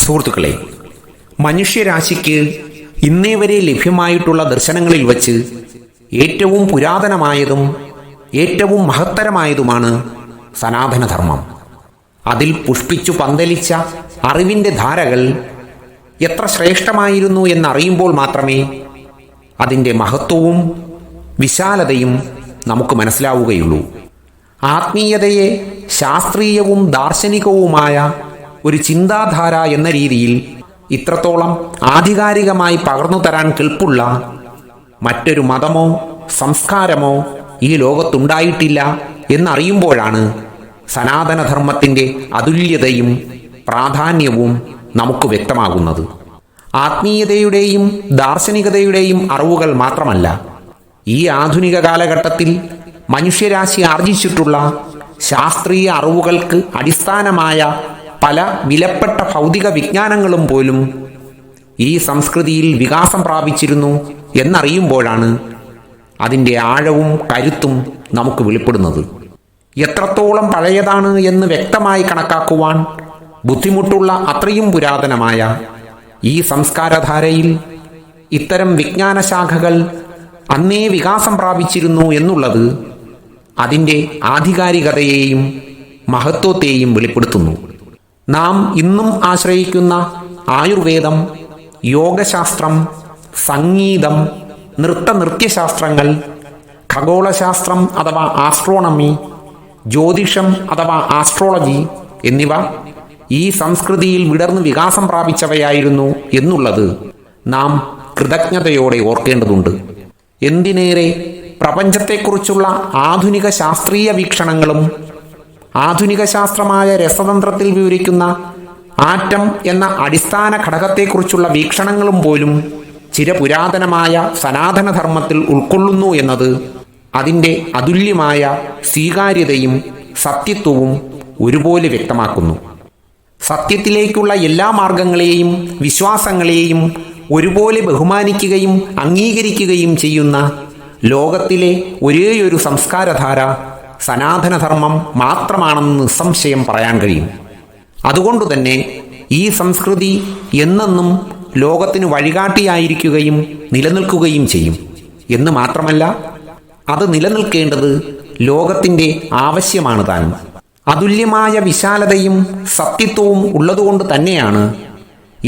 സുഹൃത്തുക്കളെ, മനുഷ്യരാശിക്ക് ഇന്നേ വരെ ലഭ്യമായിട്ടുള്ള ദർശനങ്ങളിൽ വച്ച് ഏറ്റവും പുരാതനമായതും ഏറ്റവും മഹത്തരമായതുമാണ് സനാതനധർമ്മം. അതിൽ പുഷ്പിച്ചു പന്തലിച്ച അറിവിൻ്റെ ധാരകൾ എത്ര ശ്രേഷ്ഠമായിരുന്നു എന്നറിയുമ്പോൾ മാത്രമേ അതിൻ്റെ മഹത്വവും വിശാലതയും നമുക്ക് മനസ്സിലാവുകയുള്ളൂ. ആത്മീയതയെ ശാസ്ത്രീയവും ദാർശനികവുമായ ഒരു ചിന്താധാര എന്ന രീതിയിൽ ഇത്രത്തോളം ആധികാരികമായി പകർന്നു തരാൻ കെൽപ്പുള്ള മറ്റൊരു മതമോ സംസ്കാരമോ ഈ ലോകത്തുണ്ടായിട്ടില്ല എന്നറിയുമ്പോഴാണ് സനാതനധർമ്മത്തിൻ്റെ അതുല്യതയും പ്രാധാന്യവും നമുക്ക് വ്യക്തമാകുന്നത്. ആത്മീയതയുടെയും ദാർശനികതയുടെയും അറിവുകൾ മാത്രമല്ല, ഈ ആധുനിക കാലഘട്ടത്തിൽ മനുഷ്യരാശി ആർജിച്ചിട്ടുള്ള ശാസ്ത്രീയ അറിവുകൾക്ക് അടിസ്ഥാനമായ പല വിലപ്പെട്ട ഭൗതിക വിജ്ഞാനങ്ങളും പോലും ഈ സംസ്കൃതിയിൽ വികാസം പ്രാപിച്ചിരുന്നു എന്നറിയുമ്പോഴാണ് അതിൻ്റെ ആഴവും കരുത്തും നമുക്ക് വെളിപ്പെടുന്നത്. എത്രത്തോളം പഴയതാണ് എന്ന് വ്യക്തമായി കണക്കാക്കുവാൻ ബുദ്ധിമുട്ടുള്ള അത്രയും പുരാതനമായ ഈ സംസ്കാരധാരയിൽ ഇത്തരം വിജ്ഞാനശാഖകൾ അന്നേ വികാസം പ്രാപിച്ചിരുന്നു എന്നുള്ളത് അതിൻ്റെ ആധികാരികതയെയും മഹത്വത്തെയും വെളിപ്പെടുത്തുന്നു. നാം ഇന്നും ആശ്രയിക്കുന്ന ആയുർവേദം, യോഗശാസ്ത്രം, സംഗീതം, നൃത്യശാസ്ത്രങ്ങൾ, ഖഗോളശാസ്ത്രം അഥവാ ആസ്ട്രോണമി, ജ്യോതിഷം അഥവാ ആസ്ട്രോളജി എന്നിവ ഈ സംസ്കൃതിയിൽ വിടർന്ന് വികാസം പ്രാപിച്ചവയായിരുന്നു എന്നുള്ളത് നാം കൃതജ്ഞതയോടെ ഓർക്കേണ്ടതുണ്ട്. എന്തിനേറെ പ്രപഞ്ചത്തെക്കുറിച്ചുള്ള ആധുനിക ശാസ്ത്രീയ വീക്ഷണങ്ങളും ആധുനിക ശാസ്ത്രമായ രസതന്ത്രത്തിൽ വിവരിക്കുന്ന ആറ്റം എന്ന അടിസ്ഥാന ഘടകത്തെക്കുറിച്ചുള്ള വീക്ഷണങ്ങളും പോലും ചിരപുരാതനമായ സനാതനധർമ്മത്തിൽ ഉൾക്കൊള്ളുന്നു എന്നത് അതിൻ്റെ അതുല്യമായ സ്വീകാര്യതയും സത്യത്വവും ഒരുപോലെ വ്യക്തമാക്കുന്നു. സത്യത്തിലേക്കുള്ള എല്ലാ മാർഗങ്ങളെയും വിശ്വാസങ്ങളെയും ഒരുപോലെ ബഹുമാനിക്കുകയും അംഗീകരിക്കുകയും ചെയ്യുന്ന ലോകത്തിലെ ഒരേയൊരു സംസ്കാരധാര സനാതനധർമ്മം മാത്രമാണെന്ന് നിസ്സംശയം പറയാൻ കഴിയും. അതുകൊണ്ടുതന്നെ ഈ സംസ്കൃതി എന്നെന്നും ലോകത്തിന് വഴികാട്ടിയായിരിക്കുകയും നിലനിൽക്കുകയും ചെയ്യും എന്ന് മാത്രമല്ല, അത് നിലനിൽക്കേണ്ടത് ലോകത്തിൻ്റെ ആവശ്യമാണ് താനും. അതുല്യമായ വിശാലതയും സത്യത്വവും ഉള്ളതുകൊണ്ട് തന്നെയാണ്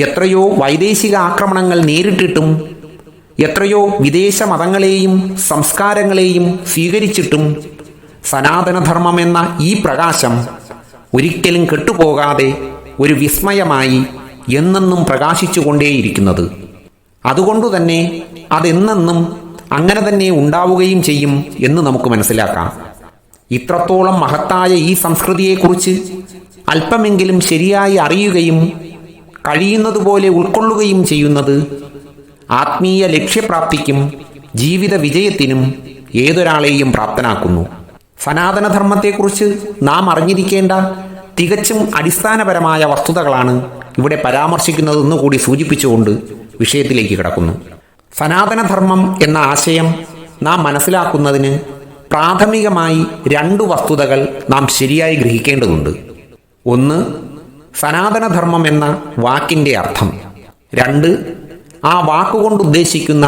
എത്രയോ വൈദേശിക ആക്രമണങ്ങൾ നേരിട്ടിട്ടും എത്രയോ വിദേശ മതങ്ങളെയും സംസ്കാരങ്ങളെയും സ്വീകരിച്ചിട്ടും സനാതനധർമ്മം എന്ന ഈ പ്രകാശം ഒരിക്കലും കെട്ടുപോകാതെ ഒരു വിസ്മയമായി എന്നെന്നും പ്രകാശിച്ചുകൊണ്ടേയിരിക്കുന്നത്. അതുകൊണ്ടുതന്നെ അതെന്നെന്നും അങ്ങനെ തന്നെ ഉണ്ടാവുകയും ചെയ്യും എന്ന് നമുക്ക് മനസ്സിലാക്കാം. ഇത്രത്തോളം മഹത്തായ ഈ സംസ്കൃതിയെക്കുറിച്ച് അല്പമെങ്കിലും ശരിയായി അറിയുകയും കഴിയുന്നതുപോലെ ഉൾക്കൊള്ളുകയും ചെയ്യുന്നത് ആത്മീയ ലക്ഷ്യപ്രാപ്തിക്കും ജീവിത വിജയത്തിനും ഏതൊരാളെയും പ്രാപ്തനാക്കുന്നു. സനാതനധർമ്മത്തെക്കുറിച്ച് നാം അറിഞ്ഞിരിക്കേണ്ട തികച്ചും അടിസ്ഥാനപരമായ വസ്തുതകളാണ് ഇവിടെ പരാമർശിക്കുന്നതെന്ന് കൂടി സൂചിപ്പിച്ചുകൊണ്ട് വിഷയത്തിലേക്ക് കടക്കുന്നു. സനാതനധർമ്മം എന്ന ആശയം നാം മനസ്സിലാക്കുന്നതിന് പ്രാഥമികമായി 2 വസ്തുതകൾ നാം ശരിയായി ഗ്രഹിക്കേണ്ടതുണ്ട്. ഒന്ന്, സനാതനധർമ്മം എന്ന വാക്കിൻ്റെ അർത്ഥം. 2, ആ വാക്കുകൊണ്ട് ഉദ്ദേശിക്കുന്ന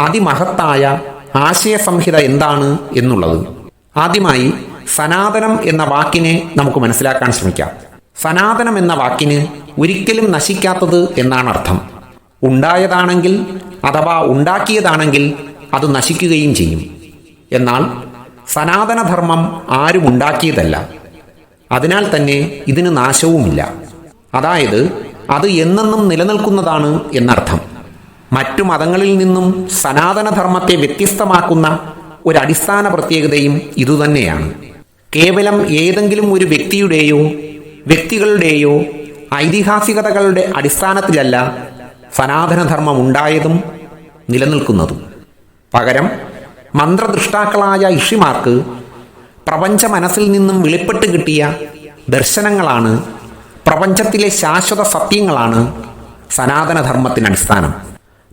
അതിമഹത്തായ ആശയസംഹിത എന്താണ് എന്നുള്ളത്. ആദ്യമായി സനാതനം എന്ന വാക്കിനെ നമുക്ക് മനസ്സിലാക്കാൻ ശ്രമിക്കാം. സനാതനം എന്ന വാക്കിന് ഒരിക്കലും നശിക്കാത്തത് എന്നാണ് അർത്ഥം. ഉണ്ടായതാണെങ്കിൽ അഥവാ ഉണ്ടാക്കിയതാണെങ്കിൽ അത് നശിക്കുകയും ചെയ്യും. എന്നാൽ സനാതനധർമ്മം ആരും ഉണ്ടാക്കിയതല്ല. അതിനാൽ തന്നെ ഇതിന് നാശവുമില്ല. അതായത് അത് എന്നെന്നും നിലനിൽക്കുന്നതാണ് എന്നർത്ഥം. മറ്റു മതങ്ങളിൽ നിന്നും സനാതനധർമ്മത്തെ വ്യത്യസ്തമാക്കുന്ന ഒരടിസ്ഥാന പ്രത്യേകതയും ഇതുതന്നെയാണ്. കേവലം ഏതെങ്കിലും ഒരു വ്യക്തിയുടെയോ വ്യക്തികളുടെയോ ഐതിഹാസികതകളുടെ അടിസ്ഥാനത്തിലല്ല സനാതനധർമ്മം ഉണ്ടായതും നിലനിൽക്കുന്നതും. പകരം മന്ത്രദൃഷ്ടാക്കളായ ഋഷിമാർക്ക് പ്രപഞ്ച മനസ്സിൽ നിന്നും വെളിപ്പെട്ട് കിട്ടിയ ദർശനങ്ങളാണ്, പ്രപഞ്ചത്തിലെ ശാശ്വത സത്യങ്ങളാണ് സനാതനധർമ്മത്തിന് അടിസ്ഥാനം.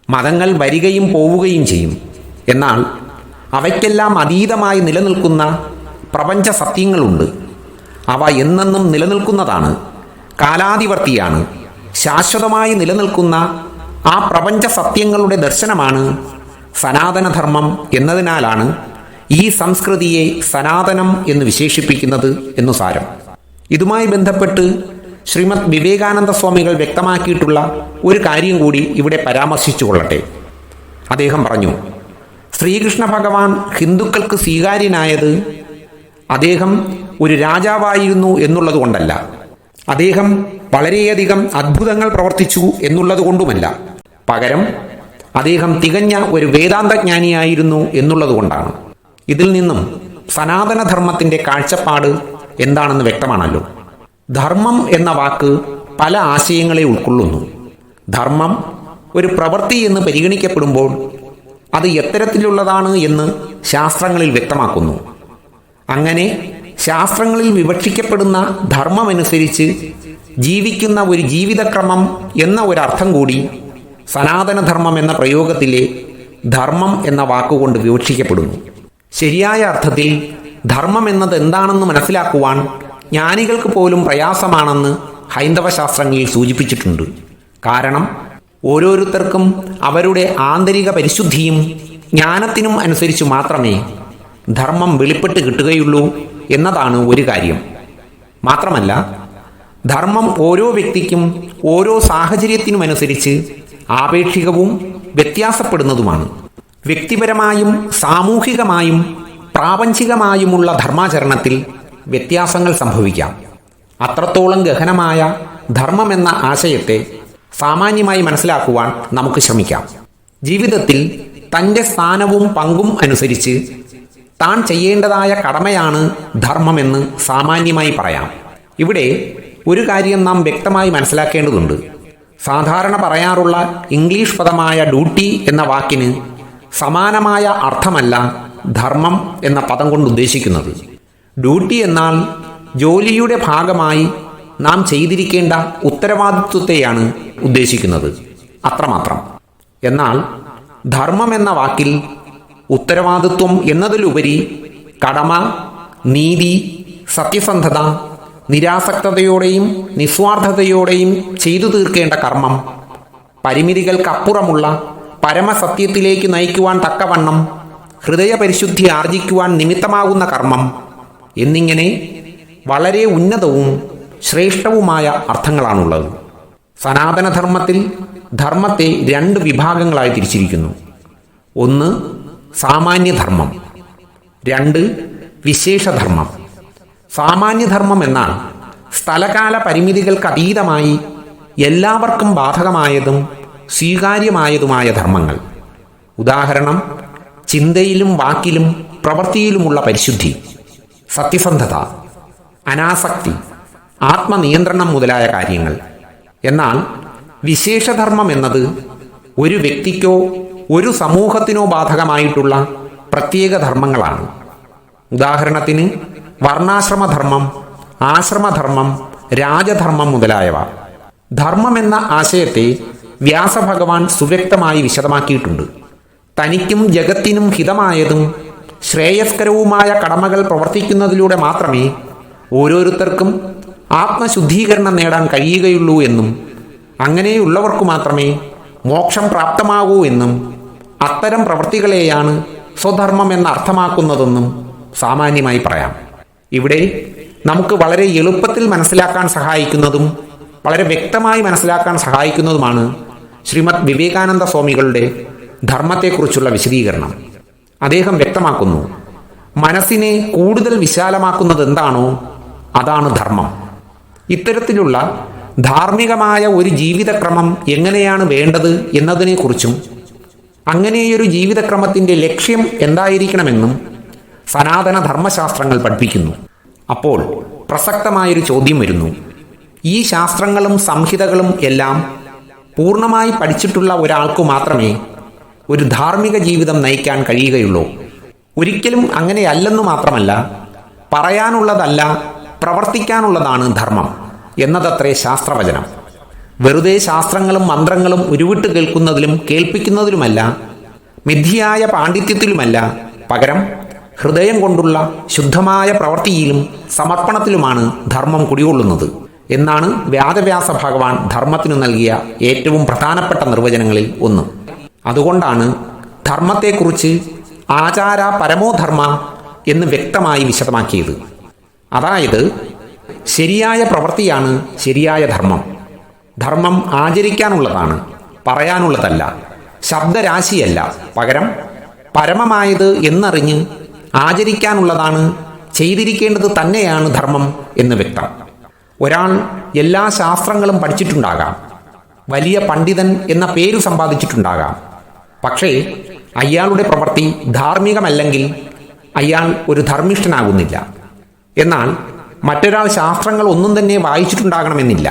മതങ്ങൾ വരികയും പോവുകയും ചെയ്യും. എന്നാൽ അവയ്ക്കെല്ലാം അതീതമായി നിലനിൽക്കുന്ന പ്രപഞ്ച സത്യങ്ങളുണ്ട്. അവ എന്നെന്നും നിലനിൽക്കുന്നതാണ്, കാലാതിവർത്തിയാണ്, ശാശ്വതമായി നിലനിൽക്കുന്ന ആ പ്രപഞ്ച സത്യങ്ങളുടെ ദർശനമാണ് സനാതനധർമ്മം എന്നതിനാലാണ് ഈ സംസ്കൃതിയെ സനാതനം എന്ന് വിശേഷിപ്പിക്കുന്നത് എന്നു സാരം. ഇതുമായി ബന്ധപ്പെട്ട് ശ്രീമദ് വിവേകാനന്ദ സ്വാമികൾ വ്യക്തമാക്കിയിട്ടുള്ള ഒരു കാര്യം കൂടി ഇവിടെ പരാമർശിച്ചു കൊള്ളട്ടെ. അദ്ദേഹം പറഞ്ഞു, ശ്രീകൃഷ്ണ ഭഗവാൻ ഹിന്ദുക്കൾക്ക് സ്വീകാര്യനായത് അദ്ദേഹം ഒരു രാജാവായിരുന്നു എന്നുള്ളത് കൊണ്ടല്ല, അദ്ദേഹം വളരെയധികം അത്ഭുതങ്ങൾ പ്രവർത്തിച്ചു എന്നുള്ളത് കൊണ്ടുമല്ല, പകരം അദ്ദേഹം തികഞ്ഞ ഒരു വേദാന്തജ്ഞാനിയായിരുന്നു എന്നുള്ളത് കൊണ്ടാണ്. ഇതിൽ നിന്നും സനാതനധർമ്മത്തിൻ്റെ കാഴ്ചപ്പാട് എന്താണെന്ന് വ്യക്തമാണല്ലോ. ധർമ്മം എന്ന വാക്ക് പല ആശയങ്ങളെ ഉൾക്കൊള്ളുന്നു. ധർമ്മം ഒരു പ്രവൃത്തി എന്ന് പരിഗണിക്കപ്പെടുമ്പോൾ അത് എത്തരത്തിലുള്ളതാണ് എന്ന് ശാസ്ത്രങ്ങളിൽ വ്യക്തമാക്കുന്നു. അങ്ങനെ ശാസ്ത്രങ്ങളിൽ വിവക്ഷിക്കപ്പെടുന്ന ധർമ്മമനുസരിച്ച് ജീവിക്കുന്ന ഒരു ജീവിതക്രമം എന്ന ഒരർത്ഥം കൂടി സനാതനധർമ്മം എന്ന പ്രയോഗത്തിലെ ധർമ്മം എന്ന വാക്കുകൊണ്ട് വിവക്ഷിക്കപ്പെടുന്നു. ശരിയായ അർത്ഥത്തിൽ ധർമ്മം എന്നത് എന്താണെന്ന് മനസ്സിലാക്കുവാൻ ജ്ഞാനികൾക്ക് പോലും പ്രയാസമാണെന്ന് ഹൈന്ദവ ശാസ്ത്രങ്ങളിൽ സൂചിപ്പിച്ചിട്ടുണ്ട്. കാരണം ഓരോരുത്തർക്കും അവരുടെ ആന്തരിക പരിശുദ്ധിയും ജ്ഞാനത്തിനും അനുസരിച്ച് മാത്രമേ ധർമ്മം വെളിപ്പെട്ട് കിട്ടുകയുള്ളൂ എന്നതാണ് ഒരു കാര്യം. മാത്രമല്ല, ധർമ്മം ഓരോ വ്യക്തിക്കും ഓരോ സാഹചര്യത്തിനുമനുസരിച്ച് ആപേക്ഷികവും വ്യത്യാസപ്പെടുന്നതുമാണ്. വ്യക്തിപരമായും സാമൂഹികമായും പ്രാപഞ്ചികമായുമുള്ള ധർമാചരണത്തിൽ വ്യത്യാസങ്ങൾ സംഭവിക്കാം. അത്രത്തോളം ഗഹനമായ ധർമ്മമെന്ന ആശയത്തെ സാമാന്യമായി മനസ്സിലാക്കുവാൻ നമുക്ക് ശ്രമിക്കാം. ജീവിതത്തിൽ തൻ്റെ സ്ഥാനവും പങ്കും അനുസരിച്ച് താൻ ചെയ്യേണ്ടതായ കടമയാണ് ധർമ്മമെന്ന് സാമാന്യമായി പറയാം. ഇവിടെ ഒരു കാര്യം നാം വ്യക്തമായി മനസ്സിലാക്കേണ്ടതുണ്ട്. സാധാരണ പറയാറുള്ള ഇംഗ്ലീഷ് പദമായ ഡ്യൂട്ടി എന്ന വാക്കിന് സമാനമായ അർത്ഥമല്ല ധർമ്മം എന്ന പദം കൊണ്ട് ഉദ്ദേശിക്കുന്നത്. ഡ്യൂട്ടി എന്നാൽ ജോലിയുടെ ഭാഗമായി നാം ചെയ്തിരിക്കേണ്ട ഉത്തരവാദിത്വത്തെയാണ് ഉദ്ദേശിക്കുന്നത്, അത്രമാത്രം. എന്നാൽ ധർമ്മം എന്ന വാക്കിൽ ഉത്തരവാദിത്വം എന്നതിലുപരി കടമ, നീതി, സത്യസന്ധത, നിരാസക്തതയോടെയും നിസ്വാർത്ഥതയോടെയും ചെയ്തു തീർക്കേണ്ട കർമ്മം, പരിമിതികൾക്കപ്പുറമുള്ള പരമസത്യത്തിലേക്ക് നയിക്കുവാൻ തക്കവണ്ണം ഹൃദയപരിശുദ്ധി ആർജിക്കുവാൻ നിമിത്തമാകുന്ന കർമ്മം എന്നിങ്ങനെ വളരെ ഉന്നതവും ശ്രേഷ്ഠവുമായ അർത്ഥങ്ങളാണുള്ളത്. സനാതനധർമ്മത്തിൽ ധർമ്മത്തെ 2 വിഭാഗങ്ങളായി തിരിച്ചിരിക്കുന്നു. 1 സാമാന്യധർമ്മം, 2 വിശേഷധർമ്മം. സാമാന്യധർമ്മം എന്നാൽ സ്ഥലകാല പരിമിതികൾക്ക് അതീതമായി എല്ലാവർക്കും ബാധകമായതും സ്വീകാര്യമായതുമായ ധർമ്മങ്ങൾ. ഉദാഹരണം, ചിന്തയിലും വാക്കിലും പ്രവൃത്തിയിലുമുള്ള പരിശുദ്ധി, സത്യസന്ധത, അനാസക്തി, ആത്മനിയന്ത്രണം മുതലായ കാര്യങ്ങൾ. എന്നാൽ വിശേഷധർമ്മം എന്നത് ഒരു വ്യക്തിക്കോ ഒരു സമൂഹത്തിനോ ബാധകമായിട്ടുള്ള പ്രത്യേക ധർമ്മങ്ങളാണ്. ഉദാഹരണത്തിന് വർണ്ണാശ്രമധർമ്മം, ആശ്രമധർമ്മം, രാജധർമ്മം മുതലായവ. ധർമ്മം എന്ന ആശയത്തെ വ്യാസഭഗവാൻ സുവ്യക്തമായി വിശദമാക്കിയിട്ടുണ്ട്. തനിക്കും ജഗത്തിനും ഹിതമായതും ശ്രേയസ്കരവുമായ കടമകൾ പ്രവർത്തിക്കുന്നതിലൂടെ മാത്രമേ ഓരോരുത്തർക്കും ആത്മശുദ്ധീകരണം നേടാൻ കഴിയുകയുള്ളൂ എന്നും അങ്ങനെയുള്ളവർക്കു മാത്രമേ മോക്ഷം പ്രാപ്തമാകൂ എന്നും അത്തരം പ്രവൃത്തികളെയാണ് സ്വധർമ്മം എന്ന് അർത്ഥമാക്കുന്നതെന്നും സാമാന്യമായി പറയാം. ഇവിടെ നമുക്ക് വളരെ എളുപ്പത്തിൽ മനസ്സിലാക്കാൻ സഹായിക്കുന്നതും വളരെ വ്യക്തമായി മനസ്സിലാക്കാൻ സഹായിക്കുന്നതുമാണ് ശ്രീമദ് വിവേകാനന്ദ സ്വാമികളുടെ ധർമ്മത്തെക്കുറിച്ചുള്ള വിശദീകരണം. അദ്ദേഹം വ്യക്തമാക്കുന്നു, മനസ്സിനെ കൂടുതൽ വിശാലമാക്കുന്നത് എന്താണോ അതാണ് ധർമ്മം. ഇത്തരത്തിലുള്ള ധാർമ്മികമായ ഒരു ജീവിതക്രമം എങ്ങനെയാണ് വേണ്ടത് എന്നതിനെക്കുറിച്ചും അങ്ങനെയൊരു ജീവിതക്രമത്തിൻ്റെ ലക്ഷ്യം എന്തായിരിക്കണമെന്നും സനാതന ധർമ്മശാസ്ത്രങ്ങൾ പഠിപ്പിക്കുന്നു. അപ്പോൾ പ്രസക്തമായൊരു ചോദ്യം വരുന്നു, ഈ ശാസ്ത്രങ്ങളും സംഹിതകളും എല്ലാം പൂർണ്ണമായി പഠിച്ചിട്ടുള്ള ഒരാൾക്കു മാത്രമേ ഒരു ധാർമ്മിക ജീവിതം നയിക്കാൻ കഴിയുകയുള്ളൂ? ഒരിക്കലും അങ്ങനെയല്ലെന്നു മാത്രമല്ല, പറയാനുള്ളതല്ല പ്രവർത്തിക്കാനുള്ളതാണ് ധർമ്മം എന്നതത്രേ ശാസ്ത്രവചനം. വെറുതെ ശാസ്ത്രങ്ങളും മന്ത്രങ്ങളും ഉരുവിട്ട് കേൾക്കുന്നതിലും കേൾപ്പിക്കുന്നതിലുമല്ല, മിഥ്യയായ പാണ്ഡിത്യത്തിലുമല്ല, പകരം ഹൃദയം കൊണ്ടുള്ള ശുദ്ധമായ പ്രവൃത്തിയിലും സമർപ്പണത്തിലുമാണ് ധർമ്മം കുടികൊള്ളുന്നത്. എന്നാണ് വ്യാസവ്യാസ ഭഗവാൻ ധർമ്മത്തിനു നൽകിയ ഏറ്റവും പ്രധാനപ്പെട്ട നിർവചനങ്ങളിൽ ഒന്ന്. അതുകൊണ്ടാണ് ധർമ്മത്തെക്കുറിച്ച് ആചാര പരമോധർമ്മ എന്ന് വ്യക്തമായി വിശദമാക്കിയത്. അതായത് ശരിയായ പ്രവൃത്തിയാണ് ശരിയായ ധർമ്മം. ധർമ്മം ആചരിക്കാനുള്ളതാണ്, പറയാനുള്ളതല്ല, ശബ്ദരാശിയല്ല. പകരം പരമമായത് എന്നറിഞ്ഞ് ആചരിക്കാനുള്ളതാണ്, ചെയ്തിരിക്കേണ്ടത് തന്നെയാണ് ധർമ്മം എന്ന് വ്യക്തം. ഒരാൾ എല്ലാ ശാസ്ത്രങ്ങളും പഠിച്ചിട്ടുണ്ടാകാം, വലിയ പണ്ഡിതൻ എന്ന പേരു സമ്പാദിച്ചിട്ടുണ്ടാകാം. പക്ഷേ അയാളുടെ പ്രവൃത്തി ധാർമ്മികമല്ലെങ്കിൽ അയാൾ ഒരു ധർമ്മിഷ്ഠനാകുന്നില്ല. എന്നാൽ മറ്റൊരാൾ ശാസ്ത്രങ്ങൾ ഒന്നും തന്നെ വായിച്ചിട്ടുണ്ടാകണമെന്നില്ല.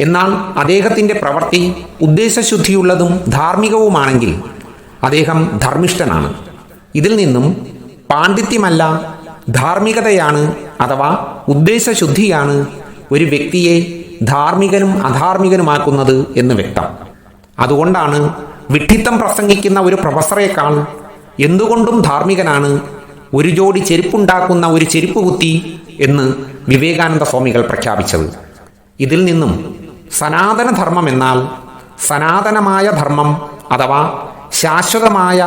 എന്നാൽ അദ്ദേഹത്തിൻ്റെ പ്രവൃത്തി ഉദ്ദേശശുദ്ധിയുള്ളതും ധാർമ്മികവുമാണെങ്കിൽ അദ്ദേഹം ധർമ്മിഷ്ഠനാണ്. ഇതിൽ നിന്നും പാണ്ഡിത്യമല്ല, ധാർമ്മികതയാണ് അഥവാ ഉദ്ദേശശുദ്ധിയാണ് ഒരു വ്യക്തിയെ ധാർമ്മികനും അധാർമികനുമാക്കുന്നത് എന്ന് വ്യക്തം. അതുകൊണ്ടാണ് വിഡ്ഢിത്തം പ്രസംഗിക്കുന്ന ഒരു പ്രൊഫസറേക്കാൾ എന്തുകൊണ്ടും ധാർമ്മികനാണ് ഒരു ജോഡി ചെരുപ്പുണ്ടാക്കുന്ന ഒരു ചെരുപ്പ് കുത്തി എന്ന് വിവേകാനന്ദ സ്വാമികൾ പ്രഖ്യാപിച്ചത്. ഇതിൽ നിന്നും സനാതനധർമ്മം എന്നാൽ സനാതനമായ ധർമ്മം അഥവാ ശാശ്വതമായ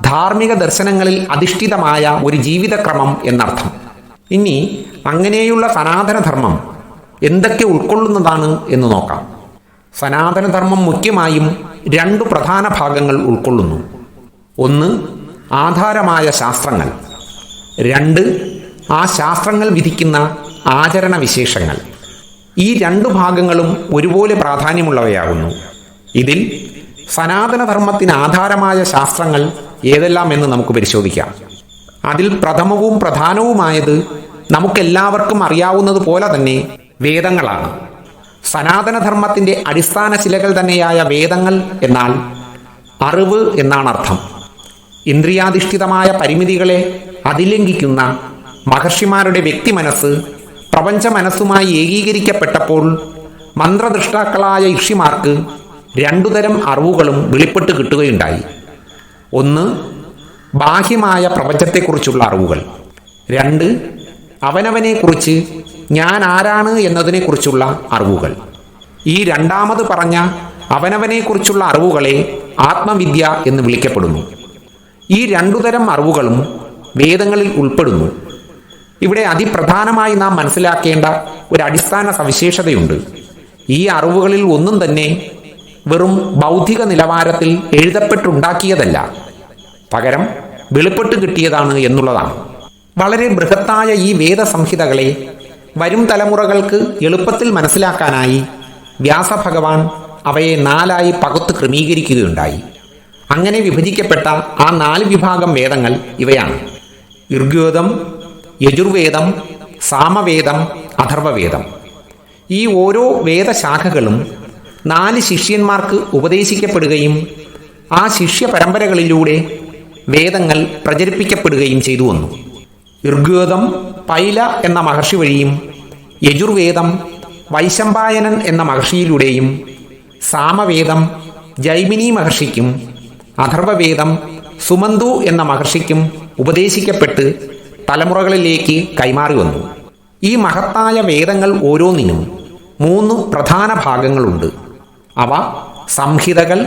ധാർമ്മിക ദർശനങ്ങളിൽ അധിഷ്ഠിതമായ ഒരു ജീവിതക്രമം എന്നർത്ഥം. ഇനി അങ്ങനെയുള്ള സനാതനധർമ്മം എന്തൊക്കെ ഉൾക്കൊള്ളുന്നതാണ് എന്ന് നോക്കാം. സനാതനധർമ്മം മുഖ്യമായും രണ്ടു പ്രധാന ഭാഗങ്ങൾ ഉൾക്കൊള്ളുന്നു. ഒന്ന്, ആധാരമായ ശാസ്ത്രങ്ങൾ. രണ്ട്, ആ ശാസ്ത്രങ്ങൾ വിധിക്കുന്ന ആചരണ വിശേഷങ്ങൾ. ഈ രണ്ടു ഭാഗങ്ങളും ഒരുപോലെ പ്രാധാന്യമുള്ളവയാകുന്നു. ഇതിൽ സനാതനധർമ്മത്തിന് ആധാരമായ ശാസ്ത്രങ്ങൾ ഏതെല്ലാം എന്ന് നമുക്ക് പരിശോധിക്കാം. അതിൽ പ്രഥമവും പ്രധാനവുമായത് നമുക്കെല്ലാവർക്കും അറിയാവുന്നത് പോലെ തന്നെ വേദങ്ങളാണ്. സനാതനധർമ്മത്തിൻ്റെ അടിസ്ഥാന ശിലകൾ തന്നെയായ വേദങ്ങൾ എന്നാൽ അറിവ് എന്നാണ് അർത്ഥം. ഇന്ദ്രിയാധിഷ്ഠിതമായ പരിമിതികളെ അതിലംഘിക്കുന്ന മഹർഷിമാരുടെ വ്യക്തി മനസ്സ് പ്രപഞ്ച മനസ്സുമായി ഏകീകരിക്കപ്പെട്ടപ്പോൾ മന്ത്രദൃഷ്ടാക്കളായ ഋഷിമാർക്ക് രണ്ടുതരം അറിവുകളും വെളിപ്പെട്ട് കിട്ടുകയുണ്ടായി. ഒന്ന്, ബാഹ്യമായ പ്രപഞ്ചത്തെക്കുറിച്ചുള്ള അറിവുകൾ. രണ്ട്, അവനവനെക്കുറിച്ച് ഞാൻ ആരാണ് എന്നതിനെക്കുറിച്ചുള്ള അറിവുകൾ. ഈ രണ്ടാമത് പറഞ്ഞ അവനവനെക്കുറിച്ചുള്ള അറിവുകളെ ആത്മവിദ്യ എന്ന് വിളിക്കപ്പെടുന്നു. ഈ രണ്ടുതരം അറിവുകളും വേദങ്ങളിൽ ഉൾപ്പെടുന്നു. ഇവിടെ അതിപ്രധാനമായി നാം മനസ്സിലാക്കേണ്ട ഒരു അടിസ്ഥാന സവിശേഷതയുണ്ട്. ഈ അറിവുകളിൽ ഒന്നും തന്നെ വെറും ബൗദ്ധിക നിലവാരത്തിൽ എഴുതപ്പെട്ടുണ്ടാക്കിയതല്ല, പകരം വെളിപ്പെട്ട് കിട്ടിയതാണ് എന്നുള്ളതാണ്. വളരെ ബൃഹത്തായ ഈ വേദസംഹിതകളെ വരും തലമുറകൾക്ക് എളുപ്പത്തിൽ മനസ്സിലാക്കാനായി വ്യാസഭഗവാൻ അവയെ 4 പകുത്ത് ക്രമീകരിക്കുകയുണ്ടായി. അങ്ങനെ വിഭജിക്കപ്പെട്ട ആ 4 വിഭാഗം വേദങ്ങൾ ഇവയാണ്: ഋഗ്വേദം, യജുർവേദം, സാമവേദം, അഥർവവേദം. ഈ ഓരോ വേദശാഖകളും 4 ശിഷ്യന്മാർക്ക് ഉപദേശിക്കപ്പെടുകയും ആ ശിഷ്യ പരമ്പരകളിലൂടെ വേദങ്ങൾ പ്രചരിപ്പിക്കപ്പെടുകയും ചെയ്തു വന്നു. ഋഗ്വേദം പൈല എന്ന മഹർഷി വഴിയും, യജുർവേദം വൈശമ്പായനൻ എന്ന മഹർഷിയിലൂടെയും, സാമവേദം ജൈമിനി മഹർഷിക്കും, അഥർവവേദം സുമന്തു എന്ന മഹർഷിക്കും ഉപദേശിക്കപ്പെട്ട് തലമുറകളിലേക്ക് കൈമാറി വന്നു. ഈ മഹത്തായ വേദങ്ങൾ ഓരോന്നിനും 3 പ്രധാന ഭാഗങ്ങളുണ്ട്. അവ സംഹിതകൾ,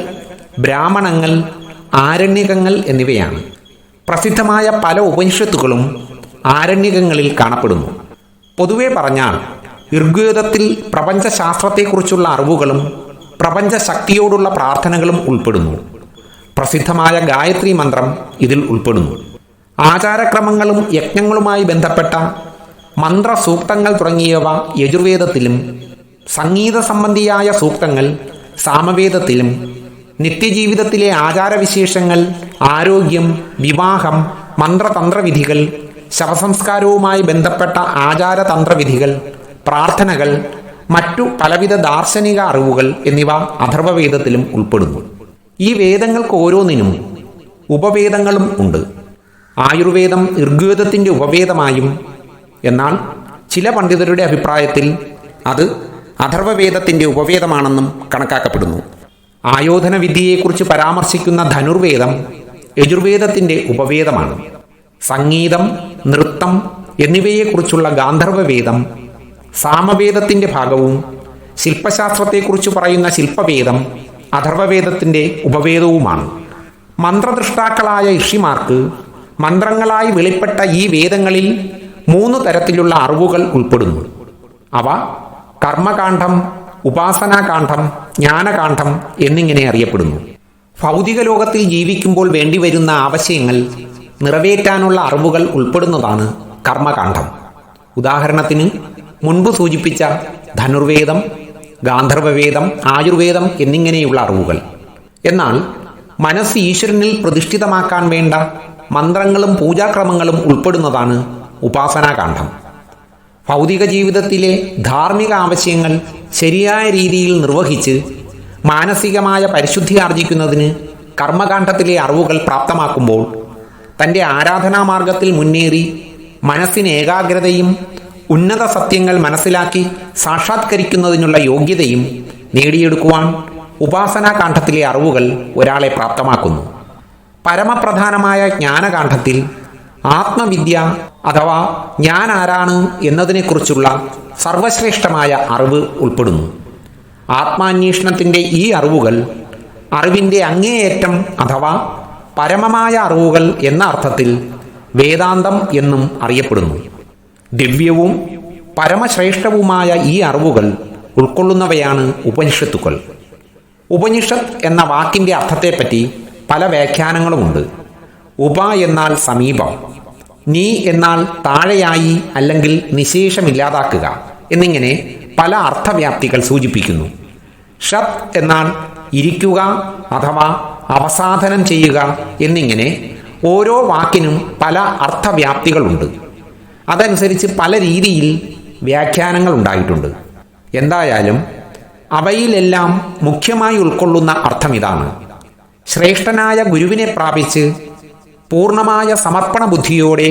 ബ്രാഹ്മണങ്ങൾ, ആരണ്യകങ്ങൾ എന്നിവയാണ്. പ്രസിദ്ധമായ പല ഉപനിഷത്തുകളും ആരണ്യകങ്ങളിൽ കാണപ്പെടുന്നു. പൊതുവെ പറഞ്ഞാൽ ഋഗ്വേദത്തിൽ പ്രപഞ്ചശാസ്ത്രത്തെക്കുറിച്ചുള്ള അറിവുകളും പ്രപഞ്ചശക്തിയോടുള്ള പ്രാർത്ഥനകളും ഉൾപ്പെടുന്നു. പ്രസിദ്ധമായ ഗായത്രി മന്ത്രം ഇതിൽ ഉൾപ്പെടുന്നു. ആചാരക്രമങ്ങളും യജ്ഞങ്ങളുമായി ബന്ധപ്പെട്ട മന്ത്രസൂക്തങ്ങൾ തുടങ്ങിയവ യജുർവേദത്തിലും, സംഗീത സംബന്ധിയായ സൂക്തങ്ങൾ സാമവേദത്തിലും, നിത്യജീവിതത്തിലെ ആചാരവിശേഷങ്ങൾ, ആരോഗ്യം, വിവാഹം, മന്ത്രതന്ത്രവിധികൾ, ശവസംസ്കാരവുമായി ബന്ധപ്പെട്ട ആചാരതന്ത്രവിധികൾ, പ്രാർത്ഥനകൾ, മറ്റു പലവിധ ദാർശനിക അറിവുകൾ എന്നിവ അഥർവവേദത്തിലും ഉൾപ്പെടുന്നു. ഈ വേദങ്ങൾക്ക് ഓരോന്നിനും ഉപവേദങ്ങളും ഉണ്ട്. ആയുർവേദം ഋഗ്വേദത്തിൻ്റെ ഉപവേദമായും, എന്നാൽ ചില പണ്ഡിതരുടെ അഭിപ്രായത്തിൽ അത് അഥർവവേദത്തിൻ്റെ ഉപവേദമാണെന്നും കണക്കാക്കപ്പെടുന്നു. ആയോധന വിദ്യയെക്കുറിച്ച് പരാമർശിക്കുന്ന ധനുർവേദം യജുർവേദത്തിൻ്റെ ഉപവേദമാണ്. സംഗീതം, നൃത്തം എന്നിവയെക്കുറിച്ചുള്ള ഗാന്ധർവവേദം സാമവേദത്തിൻ്റെ ഭാഗവും ശില്പശാസ്ത്രത്തെക്കുറിച്ച് പറയുന്ന ശില്പവേദം അഥർവവേദത്തിൻ്റെ ഉപവേദവുമാണ്. മന്ത്രദൃഷ്ടാക്കളായ ഋഷിമാർക്ക് മന്ത്രങ്ങളായി വെളിപ്പെട്ട ഈ വേദങ്ങളിൽ 3 തരത്തിലുള്ള അറിവുകൾ ഉൾപ്പെടുന്നു. അവ കർമ്മകാന്ഡം, ഉപാസനാകാന്ഡം, ജ്ഞാനകാന്ഡം എന്നിങ്ങനെ അറിയപ്പെടുന്നു. ഭൗതിക ലോകത്തിൽ ജീവിക്കുമ്പോൾ വേണ്ടിവരുന്ന ആവശ്യങ്ങൾ നിറവേറ്റാനുള്ള അറിവുകൾ ഉൾപ്പെടുന്നതാണ് കർമ്മകാന്ഡം. ഉദാഹരണത്തിന് മുൻപ് സൂചിപ്പിച്ച ധനുർവേദം, ഗാന്ധർവവേദം, ആയുർവേദം എന്നിങ്ങനെയുള്ള അറിവുകൾ. എന്നാൽ മനസ്സ് ഈശ്വരനിൽ പ്രതിഷ്ഠിതമാക്കാൻ വേണ്ട മന്ത്രങ്ങളും പൂജാക്രമങ്ങളും ഉൾപ്പെടുന്നതാണ് ഉപാസനാകാന്ഡം. ഭൗതിക ജീവിതത്തിലെ ധാർമ്മിക ആവശ്യങ്ങൾ ശരിയായ രീതിയിൽ നിർവഹിച്ച് മാനസികമായ പരിശുദ്ധി ആർജിക്കുന്നതിന് കർമ്മകാന്ഡത്തിലെ അറിവുകൾ പ്രാപ്തമാക്കുമ്പോൾ തൻ്റെ ആരാധനാമാർഗത്തിൽ മുന്നേറി മനസ്സിന് ഏകാഗ്രതയും ഉന്നത സത്യങ്ങൾ മനസ്സിലാക്കി സാക്ഷാത്കരിക്കുന്നതിനുള്ള യോഗ്യതയും നേടിയെടുക്കുവാൻ ഉപാസനാകാന്ഡത്തിലെ അറിവുകൾ ഒരാളെ പ്രാപ്തമാക്കുന്നു. പരമപ്രധാനമായ ജ്ഞാനകാന്ഡത്തിൽ ആത്മവിദ്യ അഥവാ ഞാൻ ആരാണ് എന്നതിനെക്കുറിച്ചുള്ള സർവശ്രേഷ്ഠമായ അറിവ് ഉൾപ്പെടുന്നു. ആത്മാന്വേഷണത്തിൻ്റെ ഈ അറിവുകൾ അറിവിൻ്റെ അങ്ങേയറ്റം അഥവാ പരമമായ അറിവുകൾ എന്ന അർത്ഥത്തിൽ വേദാന്തം എന്നും അറിയപ്പെടുന്നു. ദിവ്യവും പരമശ്രേഷ്ഠവുമായ ഈ അറിവുകൾ ഉൾക്കൊള്ളുന്നവയാണ് ഉപനിഷത്തുക്കൾ. ഉപനിഷത്ത് എന്ന വാക്കിൻ്റെ അർത്ഥത്തെപ്പറ്റി പല വ്യാഖ്യാനങ്ങളുമുണ്ട്. ഉപ എന്നാൽ സമീപം, നീ എന്നാൽ താഴെയായി അല്ലെങ്കിൽ നിശേഷമില്ലാതാക്കുക എന്നിങ്ങനെ പല അർത്ഥവ്യാപ്തികൾ സൂചിപ്പിക്കുന്നു. ഷത് എന്നാൽ ഇരിക്കുക അഥവാ അവസാധനം ചെയ്യുക എന്നിങ്ങനെ ഓരോ വാക്കിനും പല അർത്ഥവ്യാപ്തികളുണ്ട്. അതനുസരിച്ച് പല രീതിയിൽ വ്യാഖ്യാനങ്ങൾ ഉണ്ടായിട്ടുണ്ട്. എന്തായാലും അവയിലെല്ലാം മുഖ്യമായി ഉൾക്കൊള്ളുന്ന അർത്ഥം ഇതാണ്: ശ്രേഷ്ഠനായ ഗുരുവിനെ പ്രാപിച്ച് പൂർണ്ണമായ സമർപ്പണ ബുദ്ധിയോടെ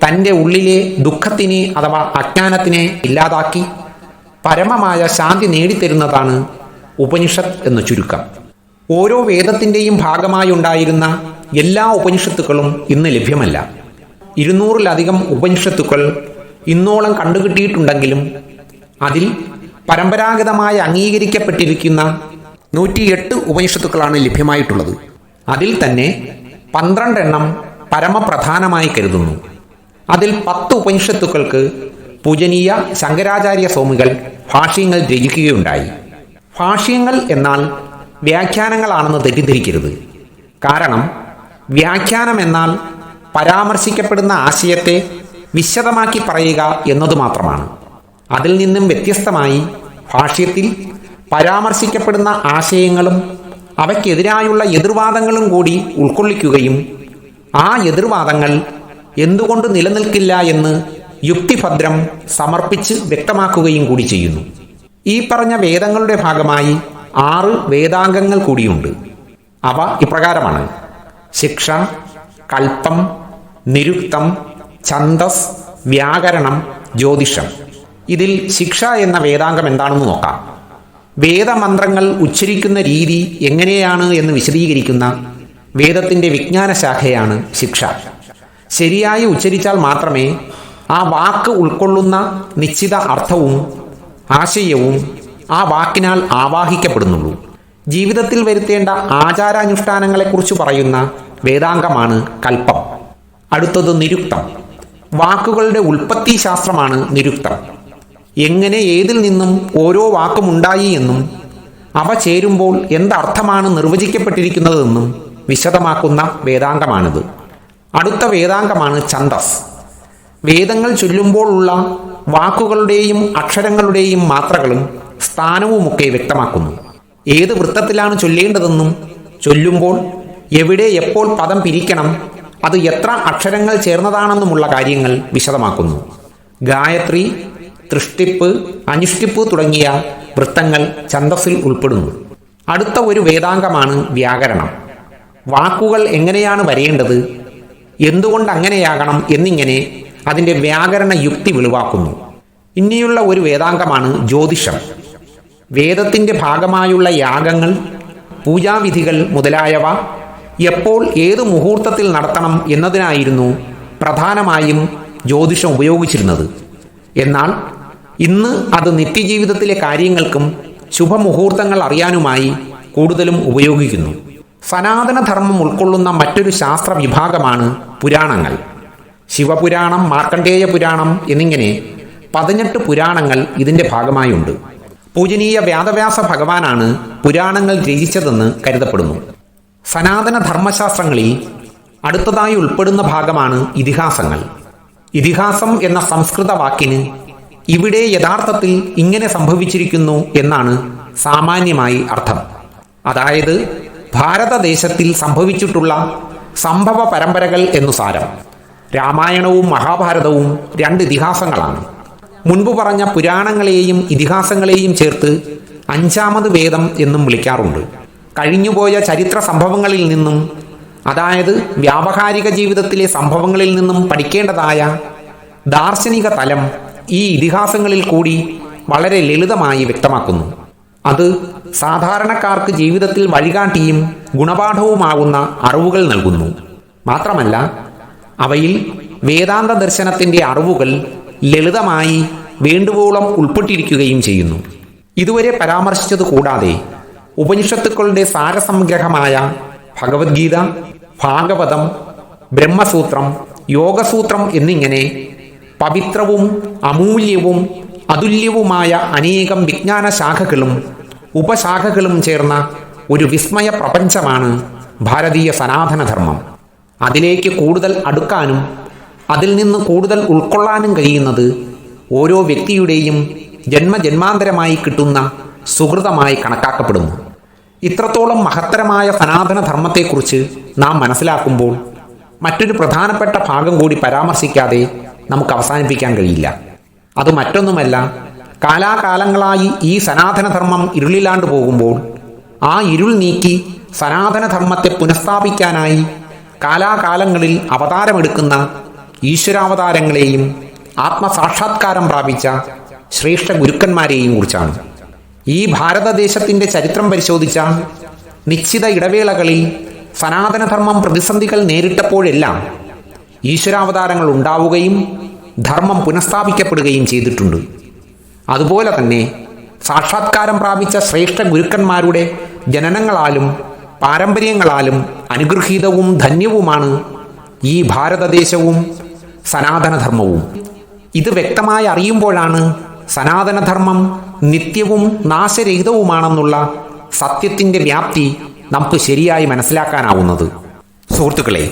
തൻ്റെ ഉള്ളിലെ ദുഃഖത്തിനെ അഥവാ അജ്ഞാനത്തിനെ ഇല്ലാതാക്കി പരമമായ ശാന്തി നേടിത്തരുന്നതാണ് ഉപനിഷത്ത് എന്ന് ചുരുക്കം. ഓരോ വേദത്തിൻ്റെയും ഭാഗമായി ഉണ്ടായിരുന്ന എല്ലാ ഉപനിഷത്തുക്കളും ഇന്ന് ലഭ്യമല്ല. 200-ലധികം ഉപനിഷത്തുക്കൾ ഇന്നോളം കണ്ടുകിട്ടിയിട്ടുണ്ടെങ്കിലും അതിൽ പരമ്പരാഗതമായി അംഗീകരിക്കപ്പെട്ടിരിക്കുന്ന 108 ഉപനിഷത്തുക്കളാണ് ലഭ്യമായിട്ടുള്ളത്. അതിൽ തന്നെ 12 എണ്ണം പരമപ്രധാനമായി കരുതുന്നു. അതിൽ 10 ഉപനിഷത്തുക്കൾക്ക് പൂജനീയ ശങ്കരാചാര്യ സ്വാമികൾ ഭാഷ്യങ്ങൾ രചിക്കുകയുണ്ടായി. ഭാഷ്യങ്ങൾ എന്നാൽ വ്യാഖ്യാനങ്ങളാണെന്ന് തെറ്റിദ്ധരിക്കരുത്. കാരണം വ്യാഖ്യാനം എന്നാൽ പരാമർശിക്കപ്പെടുന്ന ആശയത്തെ വിശദമാക്കി പറയുക എന്നതു മാത്രമാണ്. അതിൽ നിന്നും വ്യത്യസ്തമായി ഭാഷ്യത്തിൽ പരാമർശിക്കപ്പെടുന്ന ആശയങ്ങളും അവയ്ക്കെതിരായുള്ള എതിർവാദങ്ങളും കൂടി ഉൾക്കൊള്ളിക്കുകയും ആ എതിർവാദങ്ങൾ എന്തുകൊണ്ട് നിലനിൽക്കില്ല എന്ന് യുക്തിഭദ്രം സമർപ്പിച്ച് വ്യക്തമാക്കുകയും കൂടി ചെയ്യുന്നു. ഈ പറഞ്ഞ വേദങ്ങളുടെ ഭാഗമായി 6 വേദാംഗങ്ങൾ കൂടിയുണ്ട്. അവ ഇപ്രകാരമാണ്: ശിക്ഷ, കൽപ്പം, നിരുക്തം, ഛന്ദസ്, വ്യാകരണം, ജ്യോതിഷം. ഇതിൽ ശിക്ഷ എന്ന വേദാംഗം എന്താണെന്ന് നോക്കാം. വേദമന്ത്രങ്ങൾ ഉച്ചരിക്കുന്ന രീതി എങ്ങനെയാണ് എന്ന് വിശദീകരിക്കുന്ന വേദത്തിൻ്റെ വിജ്ഞാനശാഖയാണ് ശിക്ഷ. ശരിയായി ഉച്ചരിച്ചാൽ മാത്രമേ ആ വാക്ക് ഉൾക്കൊള്ളുന്ന നിശ്ചിത അർത്ഥവും ആശയവും ആ വാക്കിനാൽ ആവാഹിക്കപ്പെടുന്നുള്ളൂ. ജീവിതത്തിൽ വരുത്തേണ്ട ആചാരാനുഷ്ഠാനങ്ങളെക്കുറിച്ച് പറയുന്ന വേദാംഗമാണ് കൽപ്പം. അടുത്തത് നിരുക്തം. വാക്കുകളുടെ ഉൽപ്പത്തി ശാസ്ത്രമാണ് നിരുക്തം. എങ്ങനെ ഏതിൽ നിന്നും ഓരോ വാക്കും ഉണ്ടായി എന്നും അവ ചേരുമ്പോൾ എന്തർത്ഥമാണ് നിർവചിക്കപ്പെട്ടിരിക്കുന്നതെന്നും വിശദമാക്കുന്ന വേദാംഗമാണിത്. അടുത്ത വേദാംഗമാണ് ഛന്ദസ്. വേദങ്ങൾ ചൊല്ലുമ്പോഴുള്ള വാക്കുകളുടെയും അക്ഷരങ്ങളുടെയും മാത്രകളും സ്ഥാനവുമൊക്കെ വ്യക്തമാക്കുന്നു. ഏത് വൃത്തത്തിലാണ് ചൊല്ലേണ്ടതെന്നും ചൊല്ലുമ്പോൾ എവിടെ എപ്പോൾ പദം പിരിക്കണം, അത് എത്ര അക്ഷരങ്ങൾ ചേർന്നതാണെന്നുമുള്ള കാര്യങ്ങൾ വിശദമാക്കുന്നു. ഗായത്രി, തൃഷ്ടിപ്പ്, അനുഷ്ഠിപ്പ് തുടങ്ങിയ വൃത്തങ്ങൾ ഛന്ദസ്സിൽ ഉൾപ്പെടുന്നു. അടുത്ത ഒരു വേദാംഗമാണ് വ്യാകരണം. വാക്കുകൾ എങ്ങനെയാണ് വരേണ്ടത്, എന്തുകൊണ്ട് അങ്ങനെയാകണം എന്നിങ്ങനെ അതിൻ്റെ വ്യാകരണ യുക്തി വെളിവാക്കുന്നു. ഇനിയുള്ള ഒരു വേദാംഗമാണ് ജ്യോതിഷം. വേദത്തിൻ്റെ ഭാഗമായുള്ള യാഗങ്ങൾ, പൂജാവിധികൾ മുതലായവ എപ്പോൾ ഏത് മുഹൂർത്തത്തിൽ നടത്തണം എന്നതിനായിരുന്നു പ്രധാനമായും ജ്യോതിഷം ഉപയോഗിച്ചിരുന്നത്. എന്നാൽ ഇന്ന് അത് നിത്യജീവിതത്തിലെ കാര്യങ്ങൾക്കും ശുഭമുഹൂർത്തങ്ങൾ അറിയാനുമായി കൂടുതലും ഉപയോഗിക്കുന്നു. സനാതനധർമ്മം ഉൾക്കൊള്ളുന്ന മറ്റൊരു ശാസ്ത്ര വിഭാഗമാണ് പുരാണങ്ങൾ. ശിവപുരാണം, മാർക്കണ്ഡേയ പുരാണം എന്നിങ്ങനെ 18 പുരാണങ്ങൾ ഇതിൻ്റെ ഭാഗമായുണ്ട്. പൂജനീയ വ്യാസവ്യാസ ഭഗവാനാണ് പുരാണങ്ങൾ രചിച്ചതെന്ന് കരുതപ്പെടുന്നു. സനാതന ധർമ്മശാസ്ത്രങ്ങളിൽ അടുത്തതായി ഉൾപ്പെടുന്ന ഭാഗമാണ് ഇതിഹാസങ്ങൾ. ഇതിഹാസം എന്ന സംസ്കൃത വാക്കിന് ഇവിടെ യഥാർത്ഥത്തിൽ ഇങ്ങനെ സംഭവിച്ചിരിക്കുന്നു എന്നാണ് സാമാന്യമായി അർത്ഥം. അതായത് ഭാരതദേശത്തിൽ സംഭവിച്ചിട്ടുള്ള സംഭവ പരമ്പരകൾ എന്നു സാരം. രാമായണവും മഹാഭാരതവും 2 ഇതിഹാസങ്ങളാണ്. മുൻപ് പറഞ്ഞ പുരാണങ്ങളെയും ഇതിഹാസങ്ങളെയും ചേർത്ത് 5ാമത് വേദം എന്നും വിളിക്കാറുണ്ട്. കഴിഞ്ഞുപോയ ചരിത്ര സംഭവങ്ങളിൽ നിന്നും, അതായത് വ്യാവഹാരിക ജീവിതത്തിലെ സംഭവങ്ങളിൽ നിന്നും പഠിക്കേണ്ടതായ ദാർശനിക തലം ഈ ഇതിഹാസങ്ങളിൽ കൂടി വളരെ ലളിതമായി വ്യക്തമാക്കുന്നു. അത് സാധാരണക്കാർക്ക് ജീവിതത്തിൽ വഴികാട്ടിയും ഗുണപാഠവുമാകുന്ന അറിവുകൾ നൽകുന്നു. മാത്രമല്ല അവയിൽ വേദാന്ത ദർശനത്തിൻ്റെ അറിവുകൾ ലളിതമായി വേണ്ടുവോളം ഉൾപ്പെട്ടിരിക്കുകയും ചെയ്യുന്നു. ഇതുവരെ പരാമർശിച്ചത് കൂടാതെ ഉപനിഷത്തുക്കളുടെ സാരസംഗ്രഹമായ ഭഗവത്ഗീത, ഭാഗവതം, ബ്രഹ്മസൂത്രം, യോഗസൂത്രം എന്നിങ്ങനെ പവിത്രവും അമൂല്യവും അതുല്യവുമായ അനേകം വിജ്ഞാന ശാഖകളും ഉപശാഖകളും ചേർന്ന ഒരു വിസ്മയ പ്രപഞ്ചമാണ് ഭാരതീയ സനാതനധർമ്മം. അതിലേക്ക് കൂടുതൽ അടുക്കാനും അതിൽ നിന്ന് കൂടുതൽ ഉൾക്കൊള്ളാനും കഴിയുന്നത് ഓരോ വ്യക്തിയുടെയും ജന്മജന്മാന്തരമായി കിട്ടുന്ന സുഹൃതമായി കണക്കാക്കപ്പെടുന്നു. ഇത്രത്തോളം മഹത്തരമായ സനാതനധർമ്മത്തെക്കുറിച്ച് നാം മനസ്സിലാക്കുമ്പോൾ മറ്റൊരു പ്രധാനപ്പെട്ട ഭാഗം കൂടി പരാമർശിക്കാതെ നമുക്ക് അവസാനിപ്പിക്കാൻ കഴിയില്ല. അത് മറ്റൊന്നുമല്ല, കാലാകാലങ്ങളായി ഈ സനാതനധർമ്മം ഇരുളിലാണ്ട് പോകുമ്പോൾ ആ ഇരുൾ നീക്കി സനാതനധർമ്മത്തെ പുനഃസ്ഥാപിക്കാനായി കാലാകാലങ്ങളിൽ അവതാരമെടുക്കുന്ന ഈശ്വരാവതാരങ്ങളെയും ആത്മസാക്ഷാത്കാരം പ്രാപിച്ച ശ്രേഷ്ഠ ഗുരുക്കന്മാരെയും കുറിച്ചാണ്. ഈ ഭാരതദേശത്തിൻ്റെ ചരിത്രം പരിശോധിച്ചാൽ നിശ്ചിത ഇടവേളകളിൽ സനാതനധർമ്മം പ്രതിസന്ധികൾ നേരിട്ടപ്പോഴെല്ലാം ഈശ്വരാവതാരങ്ങൾ ഉണ്ടാവുകയും ധർമ്മം പുനഃസ്ഥാപിക്കപ്പെടുകയും ചെയ്തിട്ടുണ്ട്. അതുപോലെ തന്നെ സാക്ഷാത്കാരം പ്രാപിച്ച ശ്രേഷ്ഠ ഗുരുക്കന്മാരുടെ ജനനങ്ങളാലും പാരമ്പര്യങ്ങളാലും അനുഗൃഹീതവും ധന്യവുമാണ് ഈ ഭാരതദേശവും സനാതനധർമ്മവും. ഇത് വ്യക്തമായി അറിയുമ്പോഴാണ് സനാതനധർമ്മം നിത്യവും നാശരഹിതവുമാണെന്നുള്ള സത്യത്തിൻ്റെ വ്യാപ്തി നമുക്ക് ശരിയായി മനസ്സിലാക്കാനാവുന്നത്. സുഹൃത്തുക്കളെ,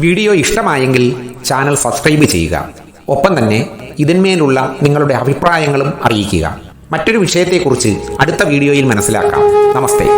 വീഡിയോ ഇഷ്ടമായെങ്കിൽ ചാനൽ സബ്സ്ക്രൈബ് ചെയ്യുക. ഒപ്പം തന്നെ ഇതിന്മേലുള്ള നിങ്ങളുടെ അഭിപ്രായങ്ങളും അറിയിക്കുക. മറ്റൊരു വിഷയത്തെക്കുറിച്ച് അടുത്ത വീഡിയോയിൽ മനസ്സിലാക്കാം. നമസ്തേ.